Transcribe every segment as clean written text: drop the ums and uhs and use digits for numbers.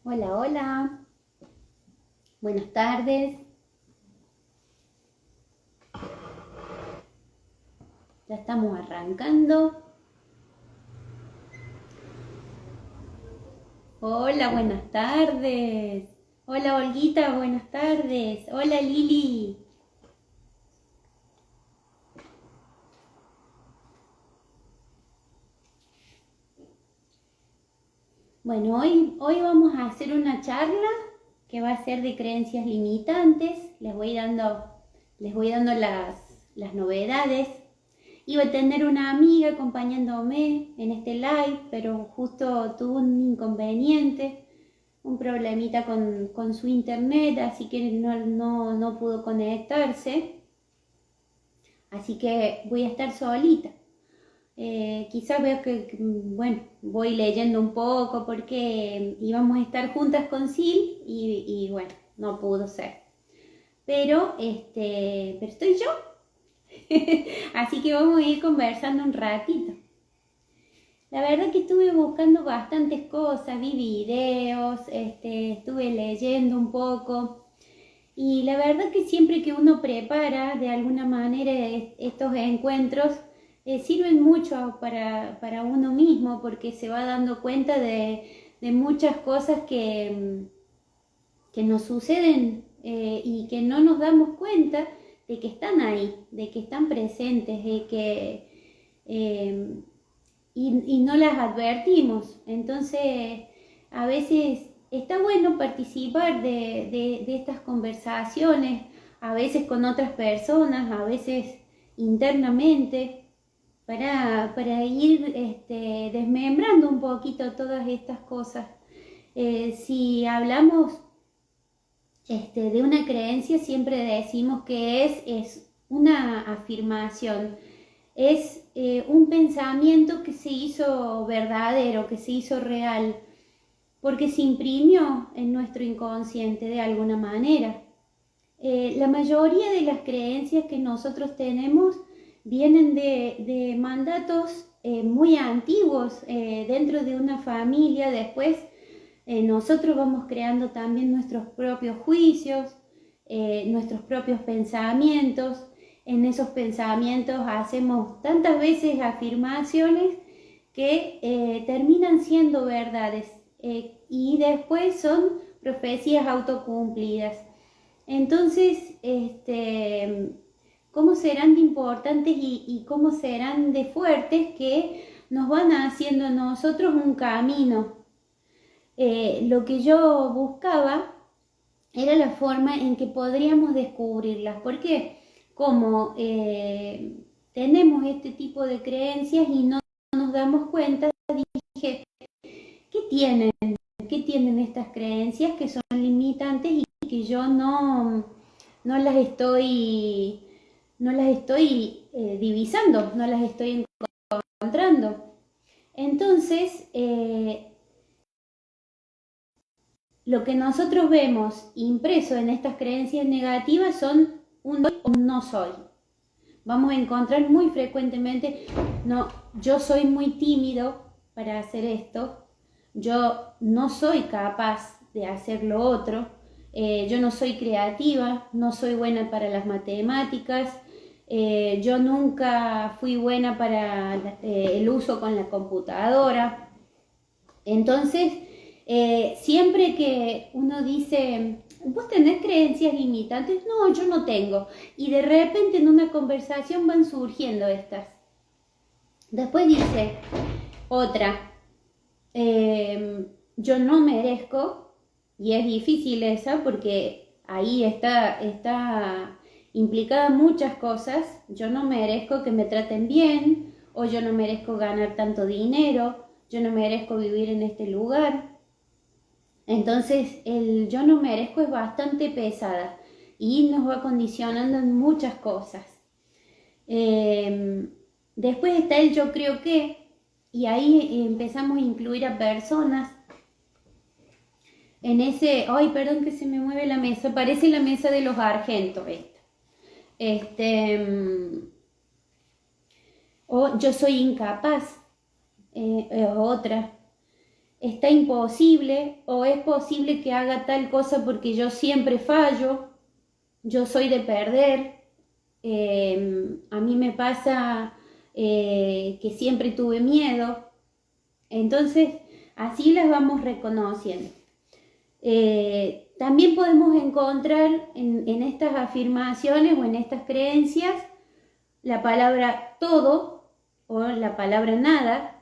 Hola, hola. Buenas tardes. Ya estamos arrancando. Hola, buenas tardes. Hola, Olguita, buenas tardes. Hola, Lili. Bueno, hoy vamos a hacer una charla que va a ser de creencias limitantes. Les voy dando las novedades. Iba a tener una amiga acompañándome en este live, pero justo tuvo un inconveniente, un problemita con su internet, así que no pudo conectarse. Así que voy a estar solita. Quizás veo bueno, voy leyendo un poco porque íbamos a estar juntas con Sil y bueno, no pudo ser. Pero estoy yo. Así que vamos a ir conversando un ratito. La verdad que estuve buscando bastantes cosas, vi videos, estuve leyendo un poco y la verdad que siempre que uno prepara de alguna manera estos encuentros sirven mucho para uno mismo porque se va dando cuenta de muchas cosas que nos suceden y que no nos damos cuenta de que están ahí, de que están presentes, eh, y no las advertimos. Entonces, a veces está bueno participar de estas conversaciones, a veces con otras personas, a veces internamente, para ir desmembrando un poquito todas estas cosas. Si hablamos de una creencia, siempre decimos que es una afirmación, es un pensamiento que se hizo verdadero, que se hizo real, porque se imprimió en nuestro inconsciente de alguna manera. La mayoría de las creencias que nosotros tenemos vienen de mandatos muy antiguos dentro de una familia. Después nosotros vamos creando también nuestros propios juicios, nuestros propios pensamientos. En esos pensamientos hacemos tantas veces afirmaciones que terminan siendo verdades y después son profecías autocumplidas. Entonces, ¿cómo serán de importantes y cómo serán de fuertes que nos van haciendo a nosotros un camino? Lo que yo buscaba era la forma en que podríamos descubrirlas, porque como tenemos este tipo de creencias y no nos damos cuenta, dije, ¿qué tienen? ¿Qué tienen estas creencias que son limitantes y que yo no las estoy, divisando, no las estoy encontrando? Entonces, lo que nosotros vemos impreso en estas creencias negativas son un soy o un no soy. Vamos a encontrar muy frecuentemente, no, yo soy muy tímido para hacer esto, yo no soy capaz de hacer lo otro, yo no soy creativa, no soy buena para las matemáticas, yo nunca fui buena para el uso con la computadora. Entonces, siempre que uno dice, ¿vos tenés creencias limitantes? No, yo no tengo. Y de repente en una conversación van surgiendo estas. Después dice otra, yo no merezco, y es difícil esa porque ahí está implicada muchas cosas. Yo no merezco que me traten bien, o yo no merezco ganar tanto dinero, yo no merezco vivir en este lugar. Entonces el yo no merezco es bastante pesada y nos va condicionando en muchas cosas. Después está el yo creo que, y ahí empezamos a incluir a personas en ese, ay, perdón que se me mueve la mesa, parece la mesa de los argentos esta. O yo soy incapaz, otra. Está imposible, o es posible que haga tal cosa porque yo siempre fallo, yo soy de perder, a mí me pasa que siempre tuve miedo. Entonces, así las vamos reconociendo. También podemos encontrar en estas afirmaciones o en estas creencias la palabra todo o la palabra nada.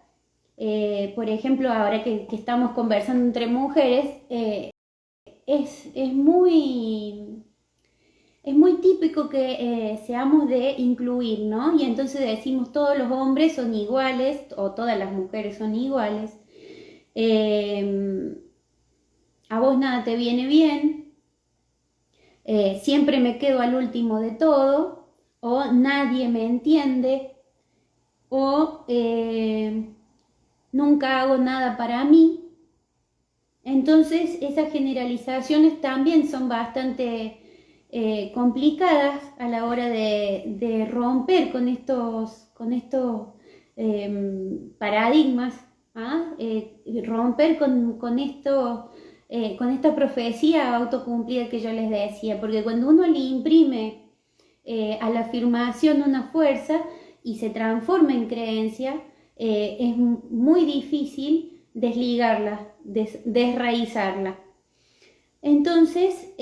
Por ejemplo, ahora que estamos conversando entre mujeres, es muy típico que seamos de incluir, ¿no? Y entonces decimos todos los hombres son iguales o todas las mujeres son iguales. A vos nada te viene bien, siempre me quedo al último de todo, o nadie me entiende, o nunca hago nada para mí. Entonces esas generalizaciones también son bastante complicadas a la hora de romper con estos paradigmas, ¿ah? Romper con esto, con esta profecía autocumplida que yo les decía, porque cuando uno le imprime a la afirmación una fuerza y se transforma en creencia, es muy difícil desligarla, desraizarla. Entonces,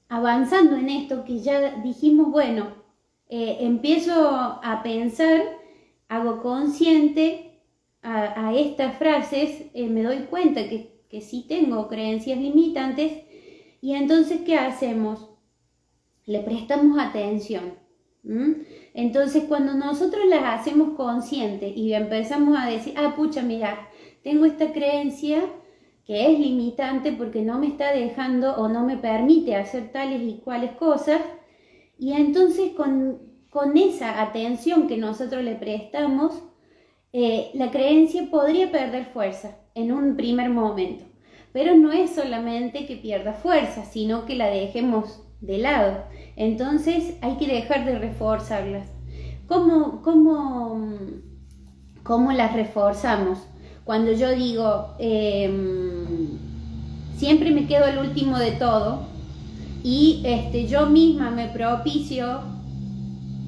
avanzando en esto que ya dijimos, bueno, empiezo a pensar, hago consciente a estas frases, me doy cuenta que sí tengo creencias limitantes, y entonces, ¿qué hacemos? Le prestamos atención. Entonces, cuando nosotros las hacemos conscientes y empezamos a decir, pucha, mira, tengo esta creencia que es limitante porque no me está dejando o no me permite hacer tales y cuales cosas, y entonces con esa atención que nosotros le prestamos, la creencia podría perder fuerza en un primer momento, pero no es solamente que pierda fuerza, sino que la dejemos de lado. Entonces hay que dejar de reforzarlas. ¿Cómo las reforzamos? Cuando yo digo, siempre me quedo al último de todo, y yo misma me propicio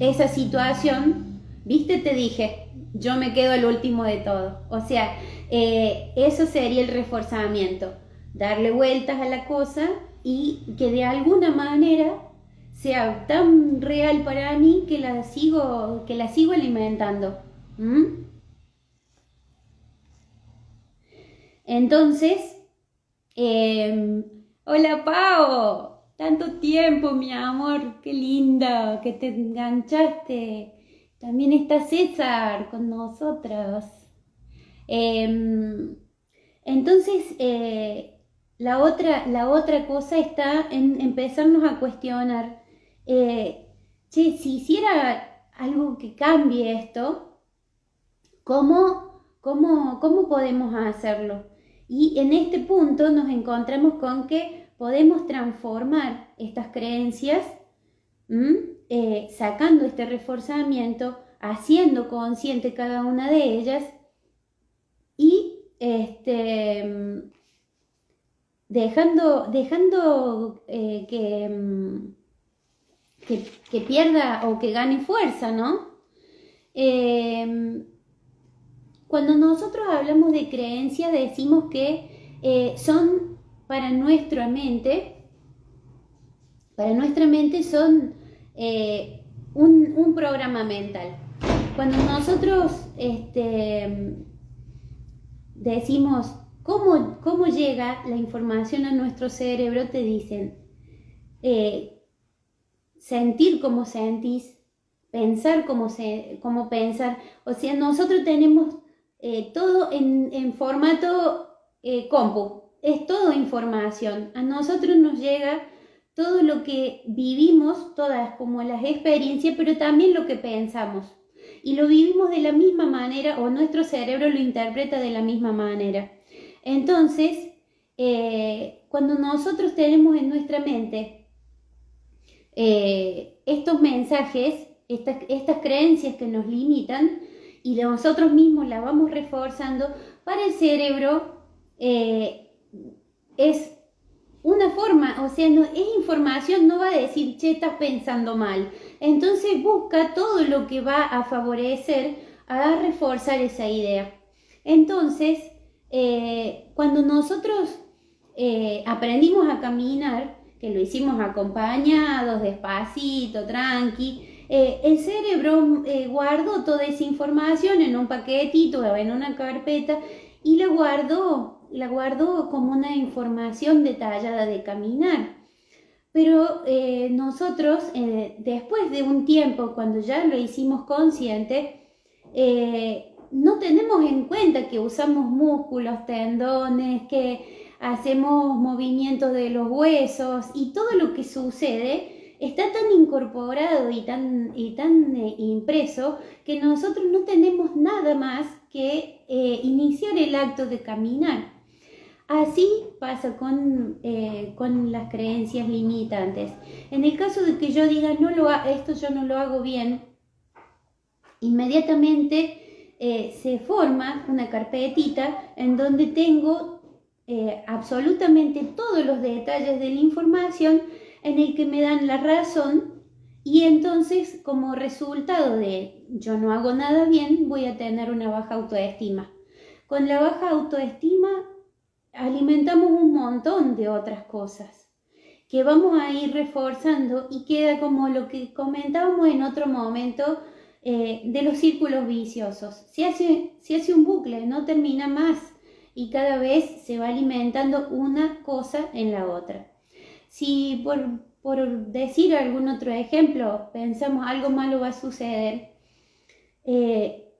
esa situación, ¿viste? Te dije, yo me quedo al último de todo. O sea, eso sería el reforzamiento, darle vueltas a la cosa y que de alguna manera sea tan real para mí que la sigo alimentando. Entonces, hola Pau, tanto tiempo mi amor, qué linda que te enganchaste. También está César con nosotros. Entonces, la otra cosa está en empezarnos a cuestionar, si hiciera algo que cambie esto, ¿cómo podemos hacerlo? Y en este punto nos encontramos con que podemos transformar estas creencias, sacando este reforzamiento, haciendo consciente cada una de ellas y dejando que pierda o que gane fuerza, ¿no? Cuando nosotros hablamos de creencias decimos que son para nuestra mente son un programa mental. Cuando nosotros decimos cómo llega la información a nuestro cerebro, te dicen sentir como sentís, pensar como pensar. O sea, nosotros tenemos todo en formato compu, es todo información. A nosotros nos llega todo lo que vivimos, todas como las experiencias, pero también lo que pensamos. Y lo vivimos de la misma manera, o nuestro cerebro lo interpreta de la misma manera. Entonces, cuando nosotros tenemos en nuestra mente estos mensajes, estas creencias que nos limitan, y nosotros mismos las vamos reforzando, para el cerebro es una forma, o sea, no, es información, no va a decir, che, estás pensando mal. Entonces busca todo lo que va a favorecer, a reforzar esa idea. Entonces, cuando nosotros aprendimos a caminar, que lo hicimos acompañados, despacito, tranqui, el cerebro guardó toda esa información en un paquetito o en una carpeta y la guardó como una información detallada de caminar. Pero nosotros, después de un tiempo, cuando ya lo hicimos consciente, no tenemos en cuenta que usamos músculos, tendones, que hacemos movimientos de los huesos, y todo lo que sucede está tan incorporado y tan impreso que nosotros no tenemos nada más que iniciar el acto de caminar. Así pasa con las creencias limitantes. En el caso de que yo diga, esto yo no lo hago bien, inmediatamente se forma una carpetita en donde tengo absolutamente todos los detalles de la información, en el que me dan la razón, y entonces, como resultado de yo no hago nada bien, voy a tener una baja autoestima. Con la baja autoestima alimentamos un montón de otras cosas que vamos a ir reforzando, y queda como lo que comentábamos en otro momento de los círculos viciosos. Se hace un bucle, no termina más, y cada vez se va alimentando una cosa en la otra. Si por decir algún otro ejemplo, pensamos algo malo va a suceder,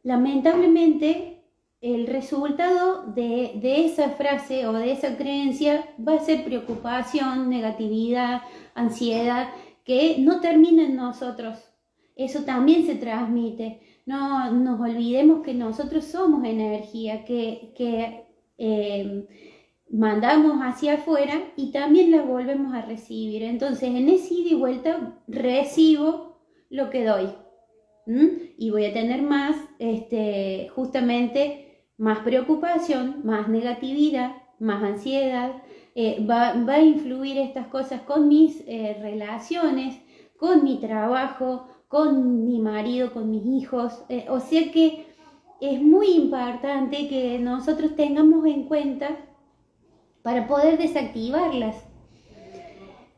lamentablemente el resultado de esa frase o de esa creencia va a ser preocupación, negatividad, ansiedad, que no termina en nosotros. Eso también se transmite. No nos olvidemos que nosotros somos energía, que mandamos hacia afuera y también la volvemos a recibir. Entonces, en ese ida y vuelta recibo lo que doy. Y voy a tener más, justamente, más preocupación, más negatividad, más ansiedad. Va a influir estas cosas con mis relaciones, con mi trabajo, con mi marido, con mis hijos. O sea que es muy importante que nosotros tengamos en cuenta para poder desactivarlas.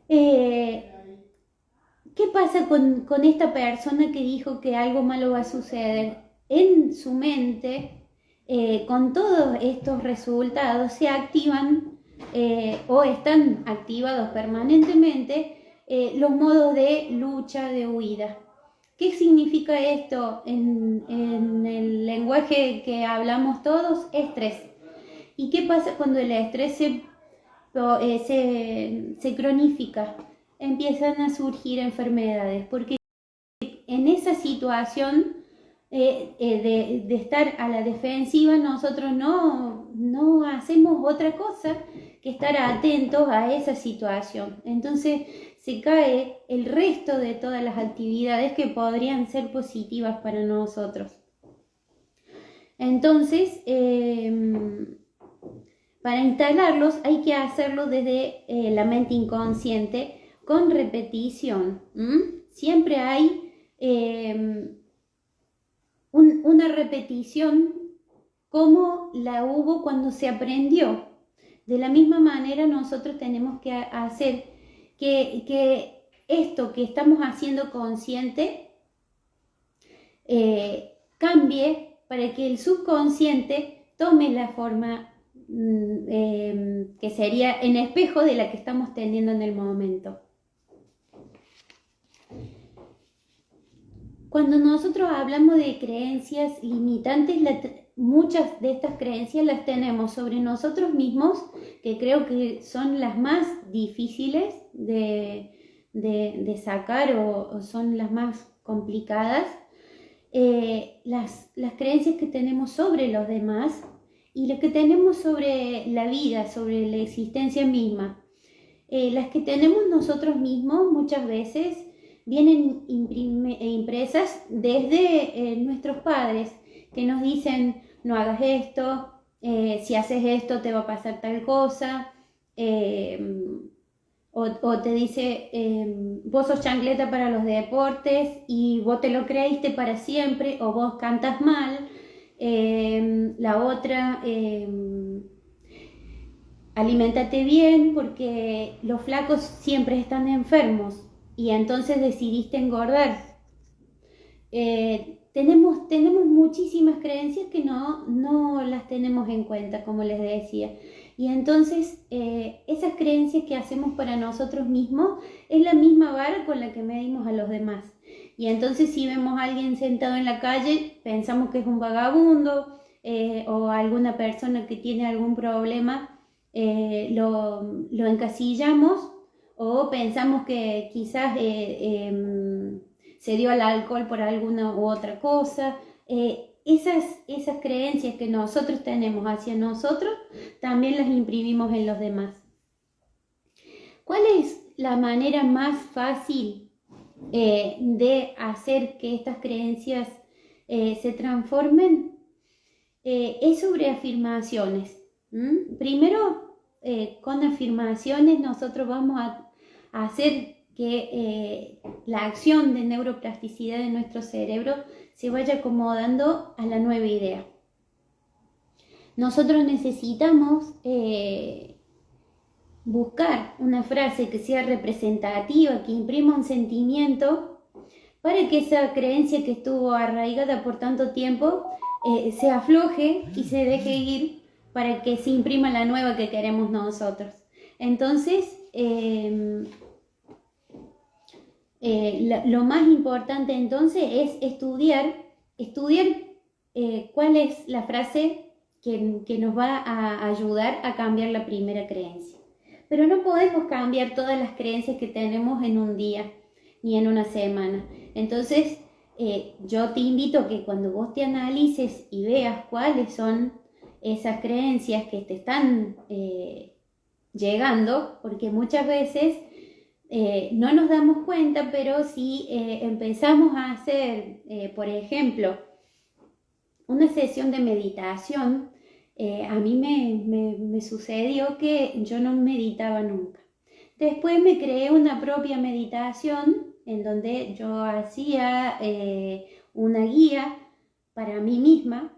¿Qué pasa con esta persona que dijo que algo malo va a suceder? En su mente, con todos estos resultados, se activan o están activados permanentemente los modos de lucha, de huida. ¿Qué significa esto en el lenguaje que hablamos todos? Estrés. ¿Y qué pasa cuando el estrés se cronifica? Empiezan a surgir enfermedades, porque en esa situación de estar a la defensiva, nosotros no hacemos otra cosa que estar atentos a esa situación. Entonces se cae el resto de todas las actividades que podrían ser positivas para nosotros. Entonces, para instalarlos hay que hacerlo desde la mente inconsciente, con repetición. siempre hay una repetición como la hubo cuando se aprendió. De la misma manera nosotros tenemos que hacer que esto que estamos haciendo consciente cambie para que el subconsciente tome la forma que sería en espejo de la que estamos teniendo en el momento. Cuando nosotros hablamos de creencias limitantes, muchas de estas creencias las tenemos sobre nosotros mismos, que creo que son las más difíciles de sacar o son las más complicadas. Las creencias que tenemos sobre los demás y las que tenemos sobre la vida, sobre la existencia misma. Las que tenemos nosotros mismos muchas veces vienen impresas desde nuestros padres, que nos dicen: no hagas esto, si haces esto te va a pasar tal cosa, o te dice: vos sos chancleta para los deportes y vos te lo creíste para siempre, o vos cantas mal. La otra, aliméntate bien porque los flacos siempre están enfermos y entonces decidiste engordar. Tenemos muchísimas creencias que no las tenemos en cuenta, como les decía. Y entonces esas creencias que hacemos para nosotros mismos es la misma vara con la que medimos a los demás. Y entonces si vemos a alguien sentado en la calle, pensamos que es un vagabundo, o alguna persona que tiene algún problema, lo encasillamos, o pensamos que quizás se dio al alcohol por alguna u otra cosa. Esas creencias que nosotros tenemos hacia nosotros también las imprimimos en los demás. ¿Cuál es la manera más fácil de hacer que estas creencias se transformen? Es sobre afirmaciones. Primero, con afirmaciones nosotros vamos a hacer que la acción de neuroplasticidad de nuestro cerebro se vaya acomodando a la nueva idea. Nosotros necesitamos buscar una frase que sea representativa, que imprima un sentimiento, para que esa creencia que estuvo arraigada por tanto tiempo se afloje y se deje ir, para que se imprima la nueva que queremos nosotros. Entonces, lo más importante entonces es estudiar cuál es la frase que nos va a ayudar a cambiar la primera creencia. Pero no podemos cambiar todas las creencias que tenemos en un día ni en una semana. Entonces, yo te invito a que cuando vos te analices y veas cuáles son esas creencias que te están llegando, porque muchas veces no nos damos cuenta, pero si empezamos a hacer, por ejemplo, una sesión de meditación, a mí me sucedió que yo no meditaba nunca. Después me creé una propia meditación en donde yo hacía una guía para mí misma.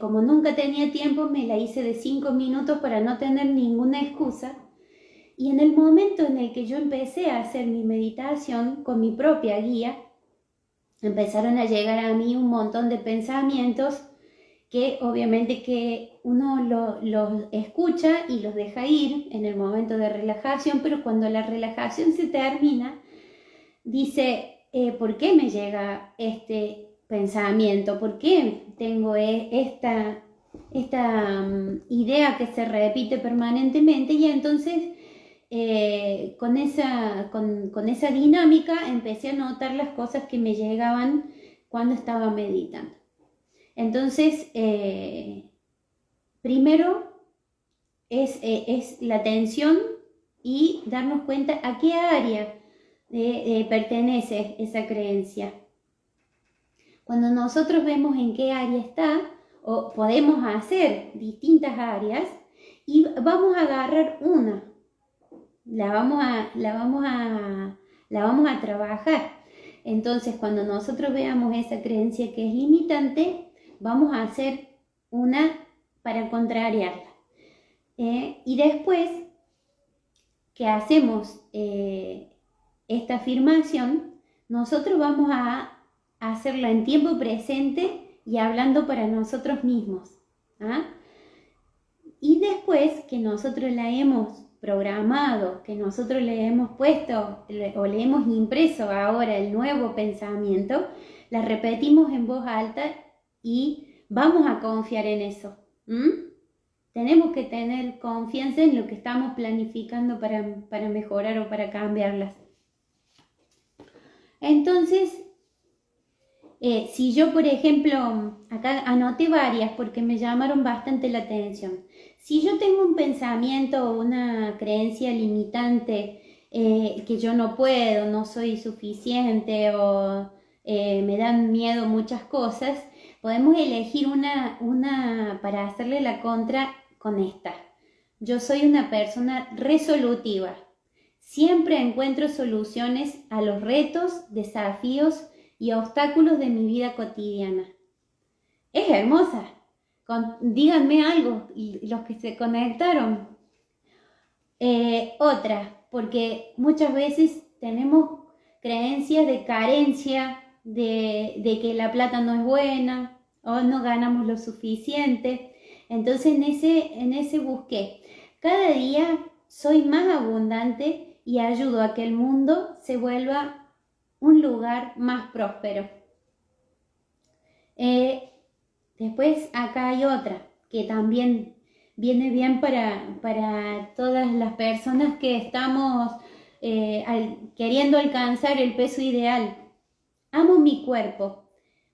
Como nunca tenía tiempo, me la hice de 5 minutos para no tener ninguna excusa. Y en el momento en el que yo empecé a hacer mi meditación con mi propia guía, empezaron a llegar a mí un montón de pensamientos que obviamente que uno los escucha y los deja ir en el momento de relajación, pero cuando la relajación se termina, dice: ¿por qué me llega este pensamiento? ¿Por qué tengo esta idea que se repite permanentemente? Y entonces con esa dinámica empecé a notar las cosas que me llegaban cuando estaba meditando. Entonces, primero es la atención y darnos cuenta a qué área pertenece esa creencia. Cuando nosotros vemos en qué área está, o podemos hacer distintas áreas, y vamos a agarrar una, la la vamos a trabajar. Entonces, cuando nosotros veamos esa creencia que es limitante, vamos a hacer una para contrariarla. Y después que hacemos esta afirmación, nosotros vamos a hacerla en tiempo presente y hablando para nosotros mismos. ¿Ah? Y después que nosotros la hemos programado, que nosotros le hemos puesto o le hemos impreso ahora el nuevo pensamiento, la repetimos en voz alta y vamos a confiar en eso. Tenemos que tener confianza en lo que estamos planificando para mejorar o para cambiarlas. Entonces, si yo, por ejemplo, acá anoté varias porque me llamaron bastante la atención. Si yo tengo un pensamiento o una creencia limitante, que yo no puedo, no soy suficiente o me dan miedo muchas cosas, podemos elegir una para hacerle la contra con esta. Yo soy una persona resolutiva. Siempre encuentro soluciones a los retos, desafíos y obstáculos de mi vida cotidiana. Es hermosa. Díganme algo, los que se conectaron. Otra, porque muchas veces tenemos creencias de carencia, de que la plata no es buena o no ganamos lo suficiente. Entonces en ese busqué. Cada día soy más abundante y ayudo a que el mundo se vuelva un lugar más próspero. Después acá hay otra que también viene bien para todas las personas que estamos queriendo alcanzar el peso ideal. Amo mi cuerpo,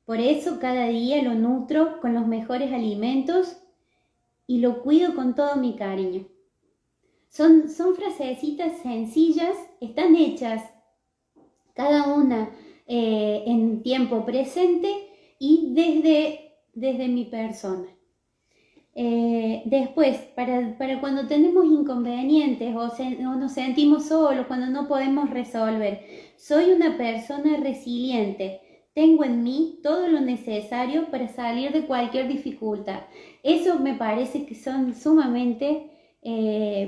por eso cada día lo nutro con los mejores alimentos y lo cuido con todo mi cariño. Son frasecitas sencillas, están hechas cada una en tiempo presente y desde mi persona. Después, para cuando tenemos inconvenientes o nos sentimos solos, cuando no podemos resolver, soy una persona resiliente. Tengo en mí todo lo necesario para salir de cualquier dificultad. Eso me parece que son sumamente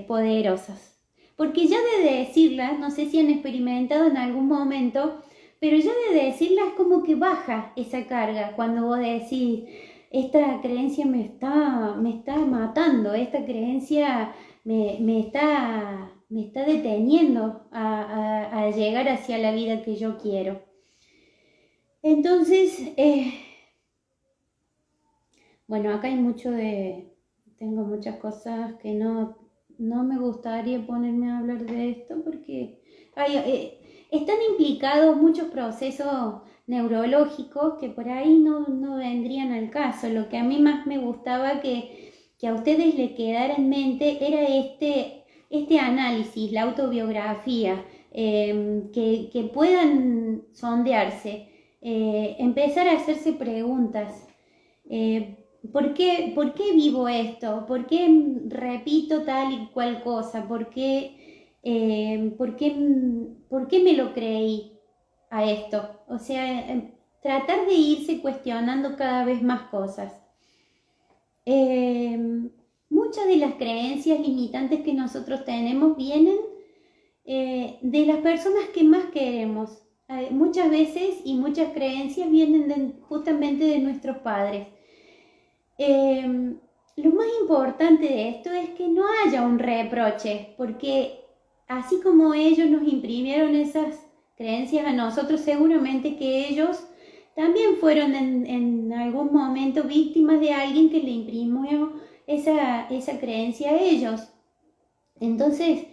poderosas. Porque ya de decirlas, no sé si han experimentado en algún momento, pero ya de decirlas como que baja esa carga cuando vos decís, esta creencia me está matando, esta creencia me está deteniendo a llegar hacia la vida que yo quiero. Entonces, bueno, acá hay tengo muchas cosas que no me gustaría ponerme a hablar de esto porque están implicados muchos procesos neurológicos que por ahí no vendrían al caso. Lo que a mí más me gustaba que a ustedes les quedara en mente era este análisis, la autobiografía, que puedan sondearse, empezar a hacerse preguntas. ¿Por qué vivo esto? ¿Por qué repito tal y cual cosa? ¿Por qué me lo creí a esto? O sea, tratar de irse cuestionando cada vez más cosas. Muchas de las creencias limitantes que nosotros tenemos vienen de las personas que más queremos. Muchas veces y muchas creencias vienen justamente de nuestros padres. Lo más importante de esto es que no haya un reproche, porque así como ellos nos imprimieron esas creencias a nosotros, seguramente que ellos también fueron en algún momento víctimas de alguien que le imprimió esa creencia a ellos. Entonces,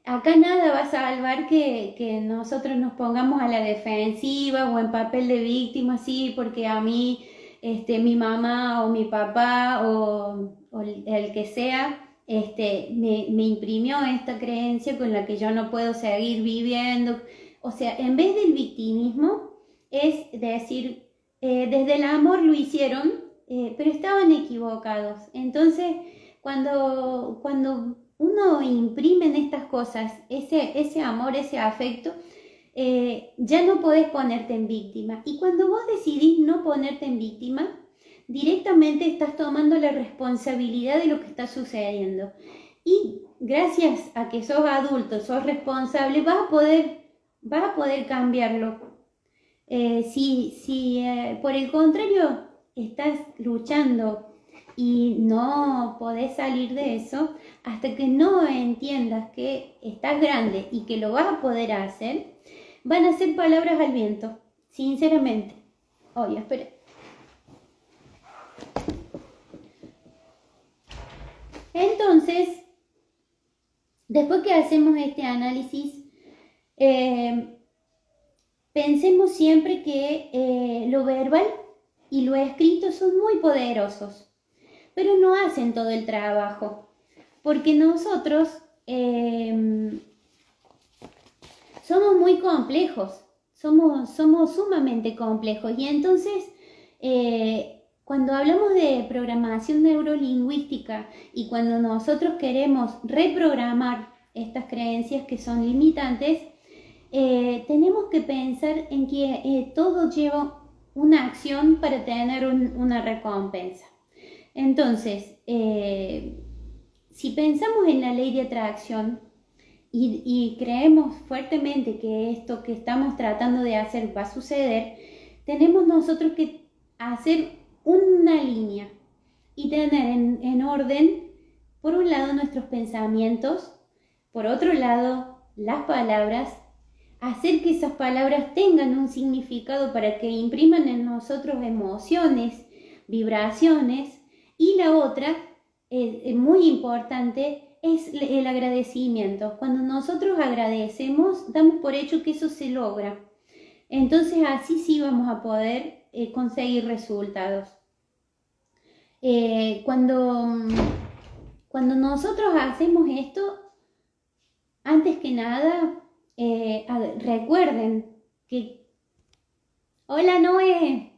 acá nada va a salvar que nosotros nos pongamos a la defensiva o en papel de víctima, sí, porque a mí mi mamá o mi papá o el que sea me imprimió esta creencia con la que yo no puedo seguir viviendo. O sea, en vez del victimismo es decir, desde el amor lo hicieron, pero estaban equivocados. Entonces, cuando uno imprime en estas cosas ese amor, ese afecto, ya no podés ponerte en víctima. Y cuando vos decidís no ponerte en víctima, directamente estás tomando la responsabilidad de lo que está sucediendo. Y gracias a que sos adulto, sos responsable, vas a poder cambiarlo. Si por el contrario estás luchando y no podés salir de eso, hasta que no entiendas que estás grande y que lo vas a poder hacer, van a ser palabras al viento, sinceramente. Oye, espera. Entonces, después que hacemos este análisis, pensemos siempre que lo verbal y lo escrito son muy poderosos, pero no hacen todo el trabajo, porque nosotros somos muy complejos, somos sumamente complejos, y entonces cuando hablamos de programación neurolingüística y cuando nosotros queremos reprogramar estas creencias que son limitantes, tenemos que pensar en que todo lleva una acción para tener una recompensa. Entonces, si pensamos en la ley de atracción y creemos fuertemente que esto que estamos tratando de hacer va a suceder, tenemos nosotros que hacer una línea y tener en orden, por un lado, nuestros pensamientos, por otro lado, las palabras, hacer que esas palabras tengan un significado para que impriman en nosotros emociones, vibraciones, y la otra, muy importante, es el agradecimiento. Cuando nosotros agradecemos, damos por hecho que eso se logra. Entonces así sí vamos a poder conseguir resultados. Cuando nosotros hacemos esto, antes que nada, recuerden que... Hola Noé.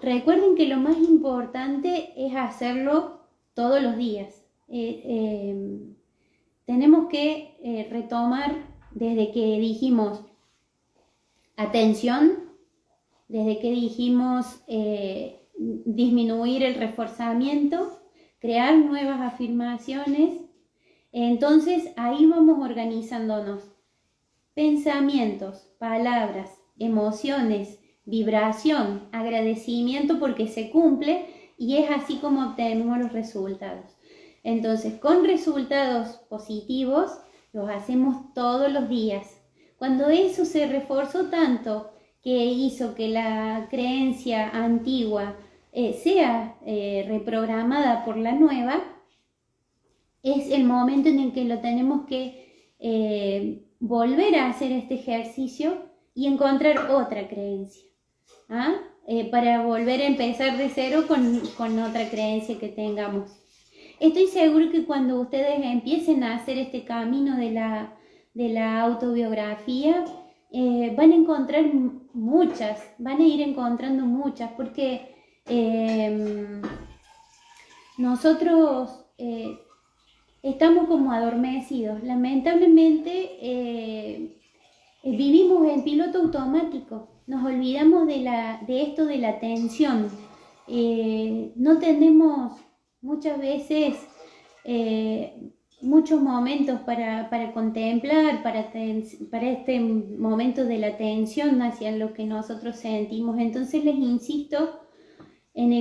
Recuerden que lo más importante es hacerlo todos los días. Tenemos que retomar desde que dijimos atención, desde que dijimos disminuir el reforzamiento, crear nuevas afirmaciones. Entonces ahí vamos organizándonos. Pensamientos, palabras, emociones, vibración, agradecimiento porque se cumple, y es así como obtenemos los resultados. Entonces, con resultados positivos los hacemos todos los días. Cuando eso se reforzó tanto que hizo que la creencia antigua sea reprogramada por la nueva, es el momento en el que lo tenemos que volver a hacer este ejercicio y encontrar otra creencia, para volver a empezar de cero con otra creencia que tengamos. Estoy seguro que cuando ustedes empiecen a hacer este camino de la autobiografía, van a encontrar muchas, van a ir encontrando muchas, porque nosotros estamos como adormecidos. Lamentablemente vivimos en piloto automático, nos olvidamos de esto de la atención. No tenemos muchas veces muchos momentos para contemplar, para este momento de la atención hacia lo que nosotros sentimos. Entonces les insisto en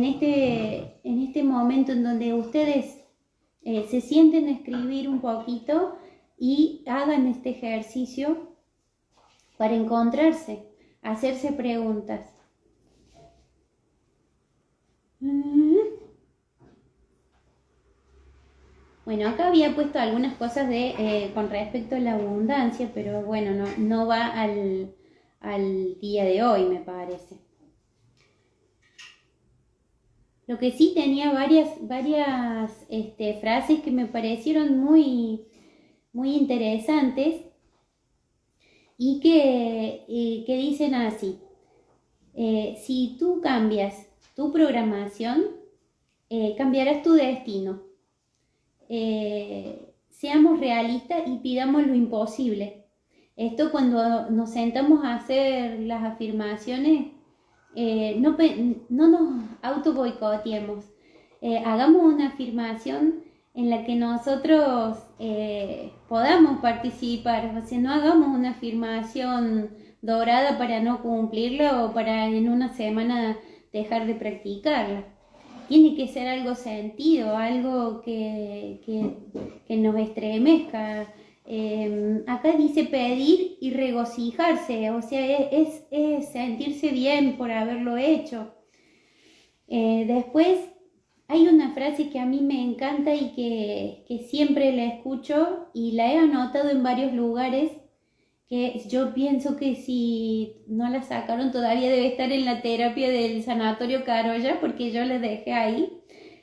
este momento en donde ustedes se sienten a escribir un poquito y hagan este ejercicio para encontrarse, hacerse preguntas. Bueno, acá había puesto algunas cosas con respecto a la abundancia, pero bueno, no va al día de hoy, me parece. Lo que sí tenía varias frases que me parecieron muy, muy interesantes y que dicen así: si tú cambias tu programación, cambiarás tu destino. Seamos realistas y pidamos lo imposible. Esto cuando nos sentamos a hacer las afirmaciones, no nos auto boicoteemos. Hagamos una afirmación en la que nosotros podamos participar, o sea, no hagamos una afirmación dorada para no cumplirla o para en una semana dejar de practicarla. Tiene que ser algo sentido, algo que nos estremezca. Acá dice pedir y regocijarse, o sea, es sentirse bien por haberlo hecho. Después hay una frase que a mí me encanta y que siempre la escucho y la he anotado en varios lugares, que yo pienso que si no la sacaron todavía debe estar en la terapia del Sanatorio Carolla, porque yo la dejé ahí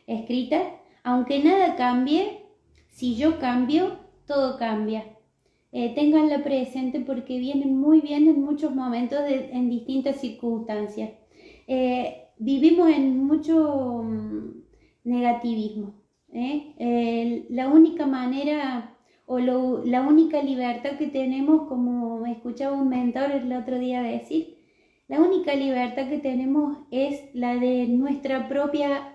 escrita. Aunque nada cambie, si yo cambio, todo cambia. Ténganla presente porque viene muy bien en muchos momentos, en distintas circunstancias. Vivimos en mucho negativismo. La única manera o la única libertad que tenemos, como escuchaba un mentor el otro día decir, la única libertad que tenemos es la de nuestra propia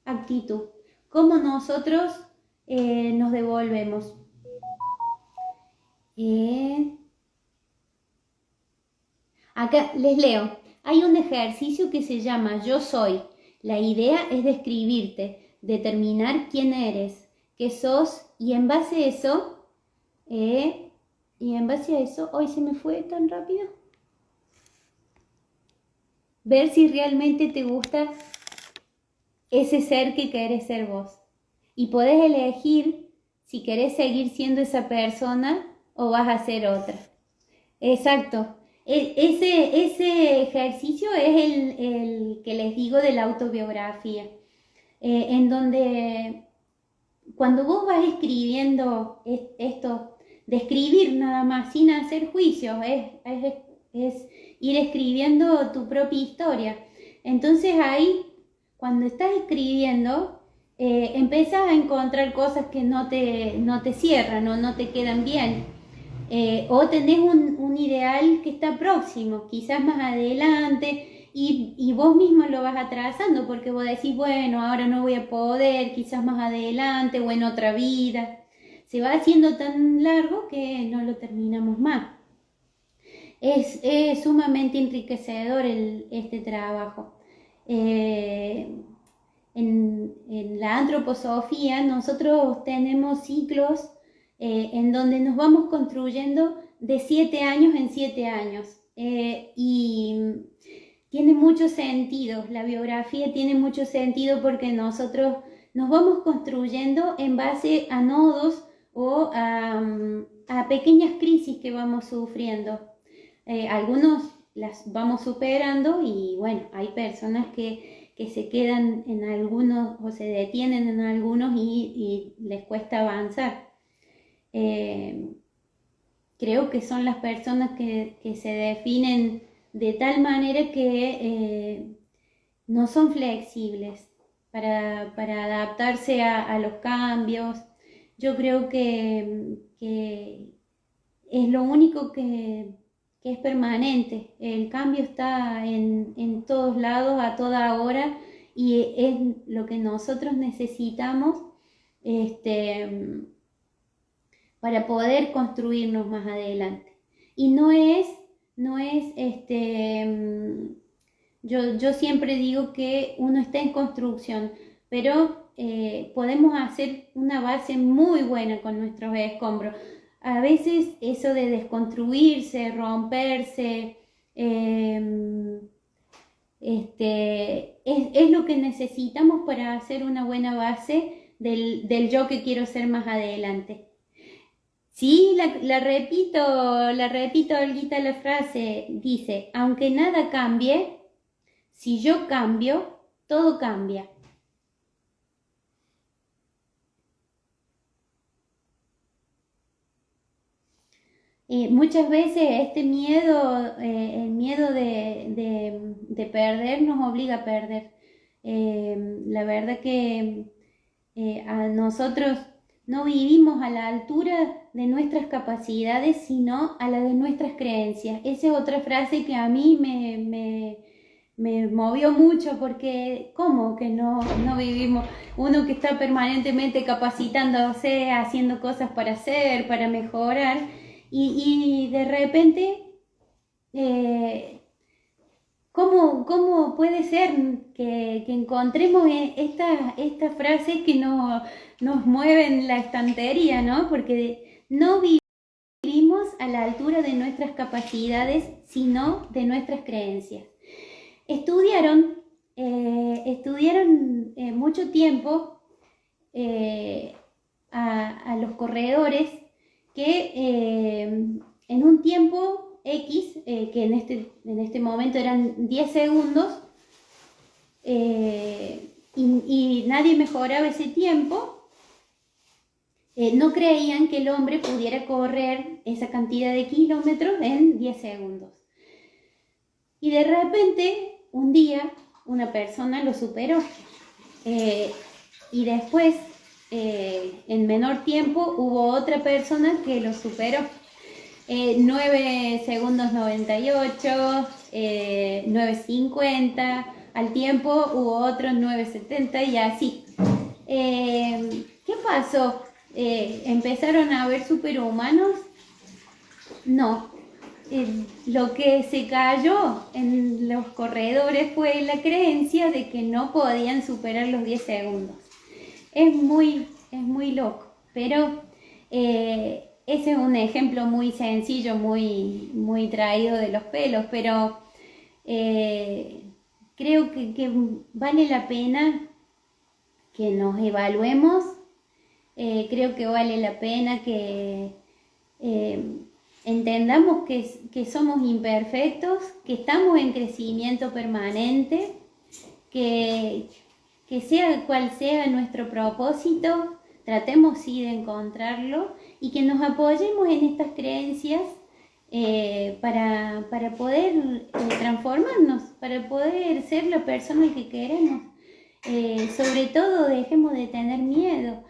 actitud, cómo nosotros nos devolvemos. Acá les leo, hay un ejercicio que se llama Yo Soy. La idea es describirte, determinar quién eres, qué sos y en base a eso, hoy se me fue tan rápido, ver si realmente te gusta ese ser que querés ser vos. Y podés elegir si querés seguir siendo esa persona o vas a ser otra. Exacto. Ese ejercicio es el que les digo de la autobiografía, en donde cuando vos vas escribiendo esto, de escribir nada más, sin hacer juicios, es ir escribiendo tu propia historia. Entonces ahí, cuando estás escribiendo, empezás a encontrar cosas que no te cierran o no te quedan bien. O tenés un ideal que está próximo, quizás más adelante, y vos mismo lo vas atrasando porque vos decís, bueno, ahora no voy a poder, quizás más adelante o en otra vida. Se va haciendo tan largo que no lo terminamos más. Es sumamente enriquecedor este trabajo. En la antroposofía nosotros tenemos ciclos en donde nos vamos construyendo de 7 años en 7 años. Y tiene mucho sentido, la biografía tiene mucho sentido porque nosotros nos vamos construyendo en base a nodos o a pequeñas crisis que vamos sufriendo. Algunos las vamos superando y bueno, hay personas que se quedan en algunos o se detienen en algunos y les cuesta avanzar. Creo que son las personas que se definen de tal manera que no son flexibles para adaptarse a los cambios. Yo creo que es lo único que es permanente. El cambio está en todos lados, a toda hora, y es lo que nosotros necesitamos para poder construirnos más adelante. Y yo siempre digo que uno está en construcción, pero podemos hacer una base muy buena con nuestros escombros. A veces eso de desconstruirse, romperse, es lo que necesitamos para hacer una buena base del yo que quiero ser más adelante. Sí, la repito, Olguita, la frase dice, aunque nada cambie, si yo cambio, todo cambia. Muchas veces este miedo, el miedo de perder nos obliga a perder. La verdad que a nosotros no vivimos a la altura de nuestras capacidades, sino a la de nuestras creencias. Esa es otra frase que a mí me movió mucho, porque ¿cómo que no vivimos? Uno que está permanentemente capacitándose, haciendo cosas para hacer, para mejorar, y de repente, ¿cómo puede ser que encontremos estas frases que nos mueven la estantería, ¿no? Porque no vivimos a la altura de nuestras capacidades, sino de nuestras creencias. Estudiaron mucho tiempo a los corredores que en un tiempo X, que en este momento eran 10 segundos, y nadie mejoraba ese tiempo, no creían que el hombre pudiera correr esa cantidad de kilómetros en 10 segundos. Y de repente, un día, una persona lo superó. Y después, en menor tiempo, hubo otra persona que lo superó. 9 segundos 98, 9:50, al tiempo hubo otros 9:70 y así. ¿Qué pasó? ¿Empezaron a haber superhumanos? No. Lo que se cayó en los corredores fue la creencia de que no podían superar los 10 segundos. Es muy loco, pero ese es un ejemplo muy sencillo, muy traído de los pelos, pero creo que vale la pena que nos evaluemos. Creo que vale la pena que entendamos que somos imperfectos, que estamos en crecimiento permanente, que sea cual sea nuestro propósito, tratemos sí de encontrarlo y que nos apoyemos en estas creencias para poder transformarnos, para poder ser la persona que queremos. Sobre todo dejemos de tener miedo.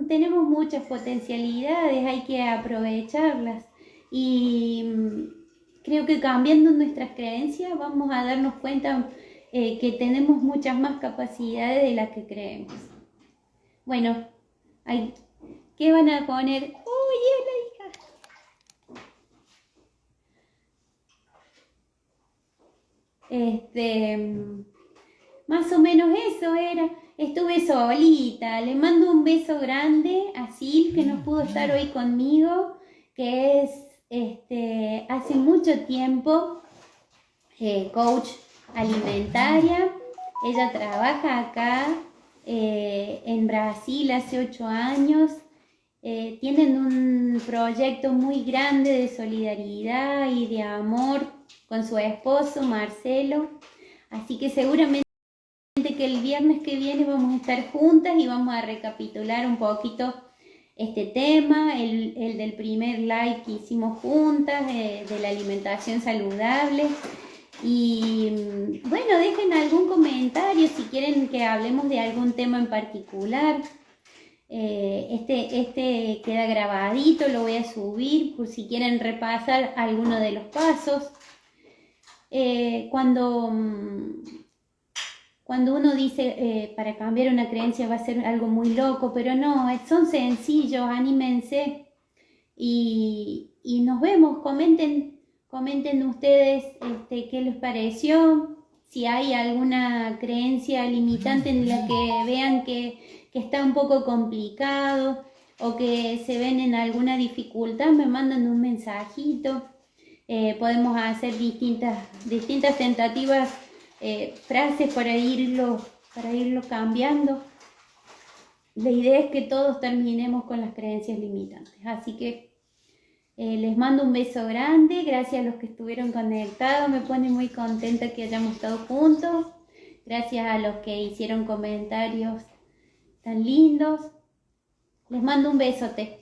Tenemos muchas potencialidades, hay que aprovecharlas. Y creo que cambiando nuestras creencias vamos a darnos cuenta que tenemos muchas más capacidades de las que creemos. Bueno, ¿qué van a poner? ¡Uy, hola, hija! Más o menos eso era. Estuve solita. Le mando un beso grande a Sil, que no pudo estar hoy conmigo, que es hace mucho tiempo coach alimentaria. Ella trabaja acá en Brasil hace 8 años. Tienen un proyecto muy grande de solidaridad y de amor con su esposo Marcelo, así que seguramente que el viernes que viene vamos a estar juntas y vamos a recapitular un poquito este tema, el del primer live que hicimos juntas, de la alimentación saludable. Y bueno, dejen algún comentario si quieren que hablemos de algún tema en particular. Este queda grabadito, lo voy a subir por si quieren repasar alguno de los pasos. Cuando uno dice para cambiar una creencia va a ser algo muy loco, pero no, son sencillos, anímense y nos vemos. Comenten ustedes qué les pareció, si hay alguna creencia limitante en la que vean que está un poco complicado o que se ven en alguna dificultad, me mandan un mensajito. Podemos hacer distintas tentativas, frases para irlo cambiando. La idea es que todos terminemos con las creencias limitantes, así que les mando un beso grande. Gracias a los que estuvieron conectados, me pone muy contenta que hayamos estado juntos. Gracias a los que hicieron comentarios tan lindos. Les mando un besote.